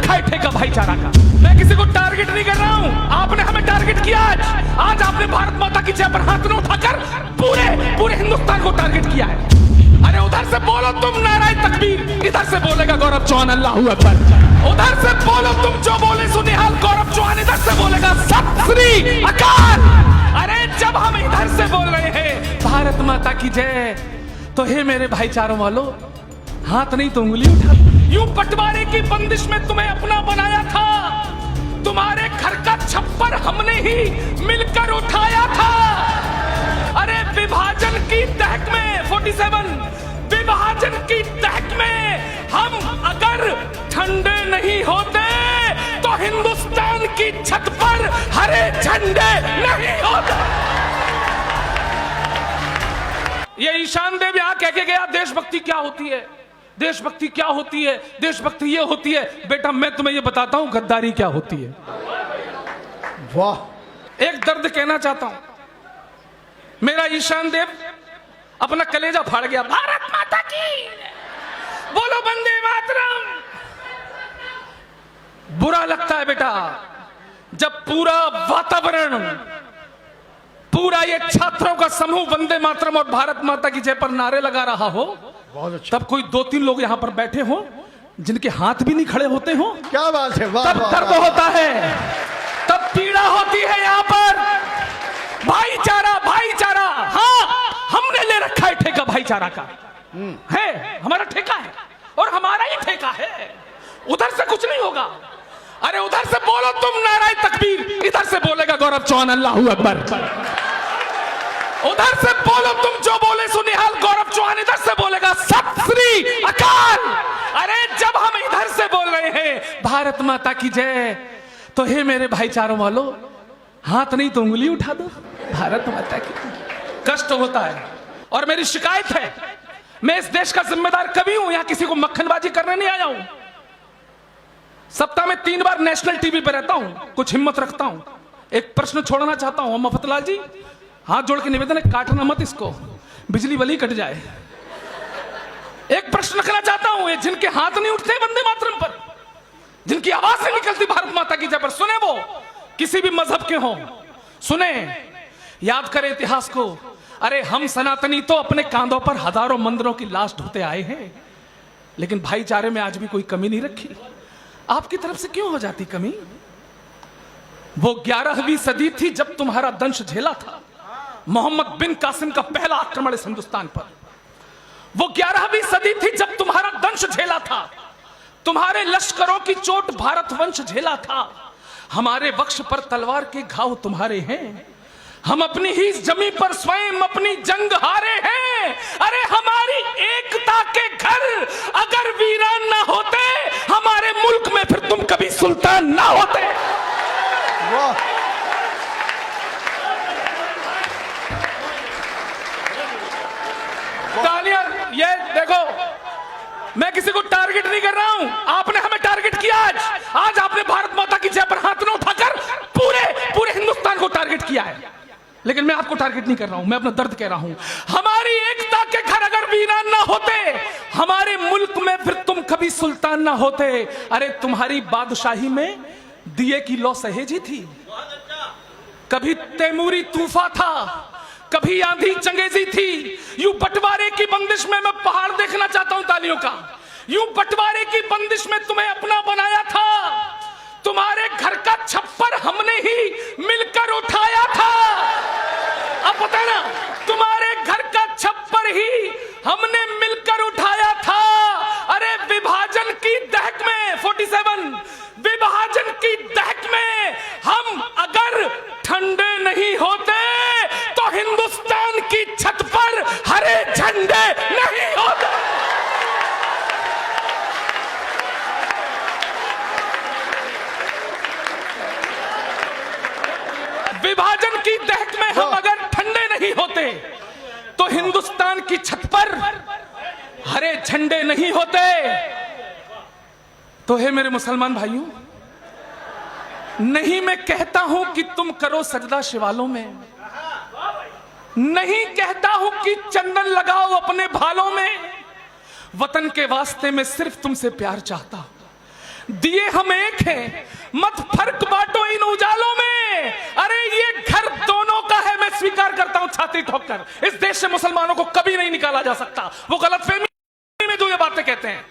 रखा है ठेका भाईचारा का। मैं किसी को टारगेट नहीं कर रहा हूं, आपने हमें टारगेट किया। आज आपने भारत माता की जय पर हाथ न उठाकर पूरे हिंदुस्तान को टारगेट किया है। अरे उधर से बोलो तुम नाराए तकबीर, इधर से बोलेगा गौरव चौहान अल्लाहू अकबर। उधर से बोलो तुम जो बोले सुनिहाल गौरव चौहान इधर से बोलेगा सत श्री अकाल। अरे जब हम इधर से बोल रहे हैं भारत माता की जय, तो हे मेरे भाईचारों वालों, हाथ नहीं तो उंगली उठा। यूं बंटवारे की बंदिश में तुम्हें अपना बनाया था, तुम्हारे घर का छप्पर हमने ही मिलकर उठाया था। अरे विभाजन की दहक में 47 विभाजन की दहक में हम अगर ठंडे नहीं होते तो हिंदुस्तान की छत पर हरे झंडे नहीं होते। ये ईशान देव यहां कह के गया देशभक्ति क्या होती है, देशभक्ति क्या होती है, देशभक्ति ये होती है। बेटा मैं तुम्हें ये बताता हूं गद्दारी क्या होती है। वाह। एक दर्द कहना चाहता हूं, मेरा ईशान देव अपना कलेजा फाड़ गया। भारत माता की बोलो, वंदे मातरम। बुरा लगता है बेटा जब पूरा वातावरण, पूरा ये छात्रों का समूह वंदे मातरम और भारत माता की जय पर नारे लगा रहा हो, तब कोई 2-3 लोग यहां पर बैठे हो जिनके हाथ भी नहीं खड़े होते हो। क्या बात है, तब दर्द होता है, तब पीड़ा होती है। यहां पर भाईचारा, भाईचारा, हाँ हमने ले रखा है ठेका भाईचारा का, है हमारा ठेका है और हमारा ही ठेका है। उधर से कुछ नहीं होगा। अरे उधर से बोलो तुम नाराए तकबीर, इधर से बोलेगा गौरव चौहान अल्लाहू अकबर। उधर से बोलो तुम जो बोले सुनिहाल गौरव चौहान इधर से बोलेगा सत श्री अकाल। अरे जब हम इधर से बोल रहे हैं भारत माता की जय, तो हे मेरे भाईचारों वालों, हाथ नहीं तो उंगली उठा दो। भारत माता की कष्ट होता है और मेरी शिकायत है, मैं इस देश का जिम्मेदार कभी हूं, यहां किसी को मक्खनबाजी करने नहीं आया हूं। सप्ताह में 3 बार नेशनल टीवी पे रहता हूं, कुछ हिम्मत रखता हूं। एक प्रश्न छोड़ना चाहता हूं, मफतलाल जी हाथ जोड़ के निवेदन है, काटना मत इसको, बिजली बली कट जाए। एक प्रश्न रखना चाहता हूं, ये जिनके हाथ नहीं उठते वंदे मातरम पर, जिनकी आवाज नहीं निकलती भारत माता की जय पर, सुने वो किसी भी मजहब के हों, सुने, याद करें इतिहास को। अरे हम सनातनी तो अपने कांधों पर हजारों मंदिरों की लाश ढोते आए हैं, लेकिन भाईचारे में आज भी कोई कमी नहीं रखी। आपकी तरफ से क्यों हो जाती कमी? वो 11वीं सदी थी जब तुम्हारा दंश झेला था मोहम्मद बिन कासिम का पहला आक्रमण इस हिंदुस्तान पर। वो 11वीं सदी थी जब तुम्हारा दंश झेला था, तुम्हारे लश्करों की चोट भारतवंश झेला था। हमारे वक्ष पर तलवार के घाव तुम्हारे हैं, हम अपनी ही जमी पर स्वयं अपनी जंग हारे हैं। अरे हमारी एकता के घर अगर वीरान ना होते, हमारे मुल्क में फिर तुम कभी सुल्तान ना होते। वाह। तालियां, ये देखो, मैं किसी को टारगेट नहीं कर रहा हूं, आपने हमें टारगेट किया। आज आपने भारत माता की जय पर हाथ न उठाकर पूरे हिंदुस्तान को टारगेट किया है, लेकिन मैं आपको टारगेट नहीं कर रहा हूं, मैं अपना दर्द कह रहा हूं। हमारी एकता के घर अगर वीरान ना होते, हमारे मुल्क में फिर तुम कभी सुल्तान ना होते। अरे तुम्हारी बादशाही में दिए की लौ सहेजी थी, कभी तैमूरी तूफा था, कभी आंधी चंगेजी थी। यूं बंटवारे की बंदिश में मैं पहाड़ देखना चाहता हूं तालियों का। यूं बंटवारे की बंदिश में तुम्हें अपना बनाया था, तुम्हारे घर का छप्पर हमने ही मिलकर उठाया था। अब पता ना, तुम्हारे घर का छप्पर ही हमने मिलकर उठाया था। अरे विभाजन की दहक में 47 विभाजन की दहक में हम अगर ठंडे नहीं होते तो हिंदुस्तान की छत पर हरे झंडे नहीं होते। विभाजन की दहक में हम अगर ठंडे नहीं होते तो हिंदुस्तान की छत पर हरे झंडे नहीं होते। तो हे मेरे मुसलमान भाइयों, नहीं मैं कहता हूं कि तुम करो सजदा शिवालों में, नहीं कहता हूं कि चंदन लगाओ अपने भालों में, वतन के वास्ते में सिर्फ तुमसे प्यार चाहता हूं। दिए हम एक हैं, मत फर्क बांटो इन उजालों में। अरे ये घर दोनों का है, मैं स्वीकार करता हूं छाती ठोककर। इस देश से मुसलमानों को कभी नहीं निकाला जा सकता, वो गलतफहमी में जो ये बातें कहते हैं।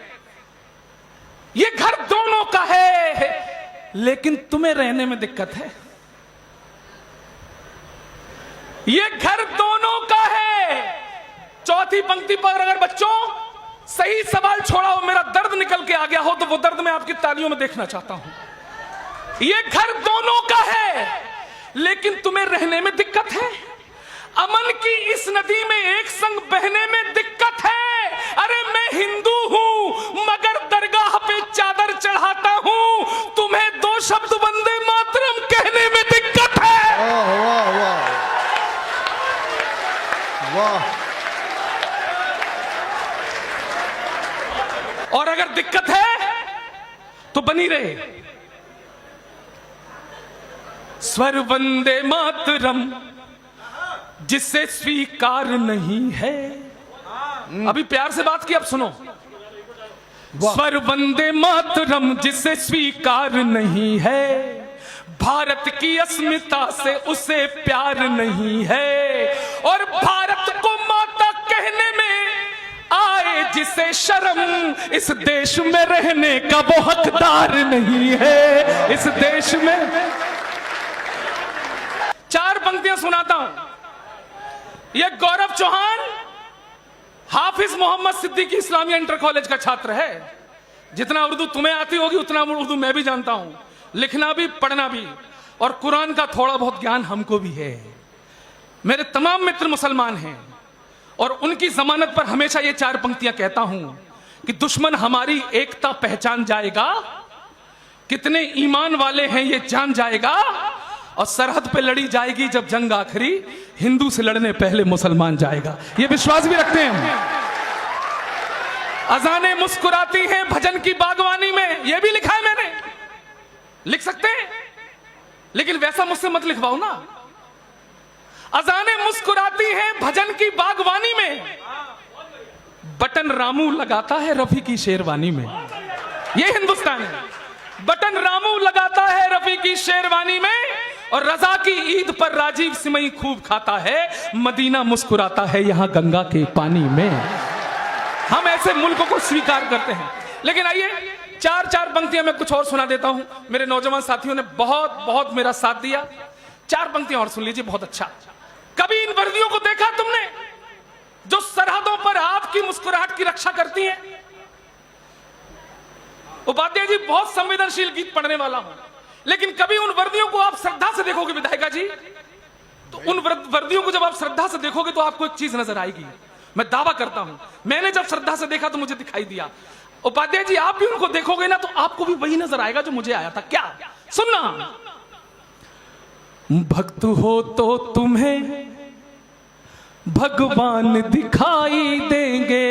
ये घर दोनों का है, लेकिन तुम्हें रहने में दिक्कत है। ये घर दोनों का है। चौथी पंक्ति पर अगर बच्चों सही सवाल छोड़ा हो, मेरा दर्द निकल के आ गया हो, तो वो दर्द मैं आपकी तालियों में देखना चाहता हूं। ये घर दोनों का है, लेकिन तुम्हें रहने में दिक्कत है। अमन की इस नदी में एक संग बहने में दिक्कत है। अरे मैं हिंदू हूं, मगर दरगाह पे चादर चढ़ाता हूं, तुम्हें दो शब्द वंदे मातरम कहने में दिक्कत है। वाह वाह वाह। और अगर दिक्कत है तो बनी रहे। स्वर वंदे मातरम जिसे स्वीकार नहीं है। अभी प्यार से बात की, अब सुनो। स्वर वंदे मातरम जिसे स्वीकार नहीं है, भारत की अस्मिता से उसे प्यार नहीं है। और भारत को माता कहने में आए जिसे शर्म, इस देश में रहने का वो हकदार नहीं है। इस देश में चार पंक्तियां सुनाता हूं। ये गौरव चौहान हाफिज मोहम्मद सिद्दीकी इस्लामिया इंटर कॉलेज का छात्र है। जितना उर्दू तुम्हें आती होगी उतना उर्दू मैं भी जानता हूं, लिखना भी पढ़ना भी, और कुरान का थोड़ा बहुत ज्ञान हमको भी है। मेरे तमाम मित्र मुसलमान हैं और उनकी जमानत पर हमेशा ये चार पंक्तियां कहता हूं कि दुश्मन हमारी एकता पहचान जाएगा, कितने ईमान वाले हैं ये जान जाएगा, और सरहद पे लड़ी जाएगी जब जंग आखिरी, हिंदू से लड़ने पहले मुसलमान जाएगा। ये विश्वास भी रखते हैं हम। अजानें मुस्कुराती हैं भजन की बागवानी में, ये भी लिखा है मैंने। लिख सकते हैं, लेकिन वैसा मुझसे मत लिखवाओ ना। अजानें मुस्कुराती हैं भजन की बागवानी में, बटन रामू लगाता है रफी की शेरवानी में। ये हिंदुस्तान है। बटन रामू लगाता है रफी की शेरवानी में, और रजा की ईद पर राजीव सिमई खूब खाता है, मदीना मुस्कुराता है यहां गंगा के पानी में। हम ऐसे मुल्कों को स्वीकार करते हैं। लेकिन आइए चार चार पंक्तियां मैं कुछ और सुना देता हूं। मेरे नौजवान साथियों ने बहुत बहुत मेरा साथ दिया। चार पंक्तियां और सुन लीजिए, बहुत अच्छा। कभी इन वर्दियों को देखा तुमने जो सरहदों पर आपकी मुस्कुराहट की रक्षा करती हैं? उपाध्याय जी, बहुत संवेदनशील गीत पढ़ने वाला हूं, लेकिन कभी उन वर्दियों को आप श्रद्धा से देखोगे विधायका जी, तो उन वर्दियों को जब आप श्रद्धा से देखोगे तो आपको एक चीज नजर आएगी। मैं दावा करता हूं, मैंने जब श्रद्धा से देखा तो मुझे दिखाई दिया। उपाध्याय जी, आप भी उनको देखोगे ना तो आपको भी वही नजर आएगा जो मुझे आया था। क्या? सुनना। भक्त हो तो तुम्हें भगवान दिखाई देंगे।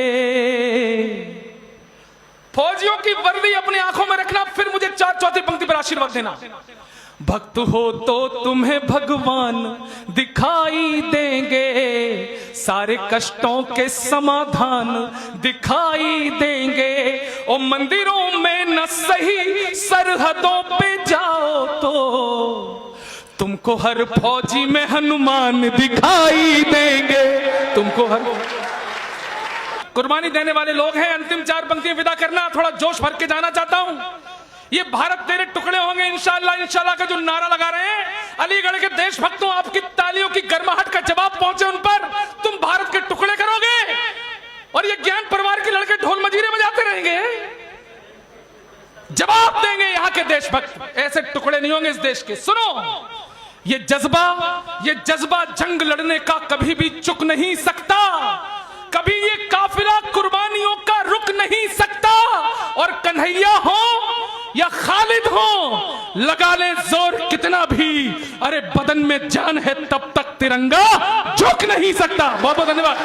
फौजियों की वर्दी अपनी आंखों में रखना, फिर मुझे चौथी पंक्ति पर आशीर्वाद देना। भक्त हो तो तुम्हें भगवान दिखाई देंगे, सारे कष्टों के समाधान दिखाई देंगे। और मंदिरों में न सही सरहदों पे जाओ तो तुमको हर फौजी में हनुमान दिखाई देंगे। तुमको हर कुर्बानी देने वाले लोग हैं। अंतिम चार पंक्तियां विदा करना, थोड़ा जोश भर के जाना चाहता हूं। ये भारत तेरे टुकड़े होंगे इंशाअल्लाह, इंशाअल्लाह का जो नारा लगा रहे हैं अलीगढ़ के देशभक्तों, आपकी तालियों की गर्माहट का जवाब पहुंचे उन पर। तुम भारत के टुकड़े करोगे और ये ज्ञान परिवार के लड़के ढोल मजीरे बजाते रहेंगे। जवाब देंगे यहाँ के देशभक्त, ऐसे टुकड़े नहीं होंगे इस देश के। सुनो, ये जज्बा जंग लड़ने का कभी भी चुक नहीं सकता, कभी ये काफिला कुर्बानियों का रुक नहीं सकता। और कन्हैया हो या खालिद हो, लगा ले जोर कितना भी, अरे बदन में जान है तब तक तिरंगा झुक नहीं सकता। बहुत बहुत धन्यवाद।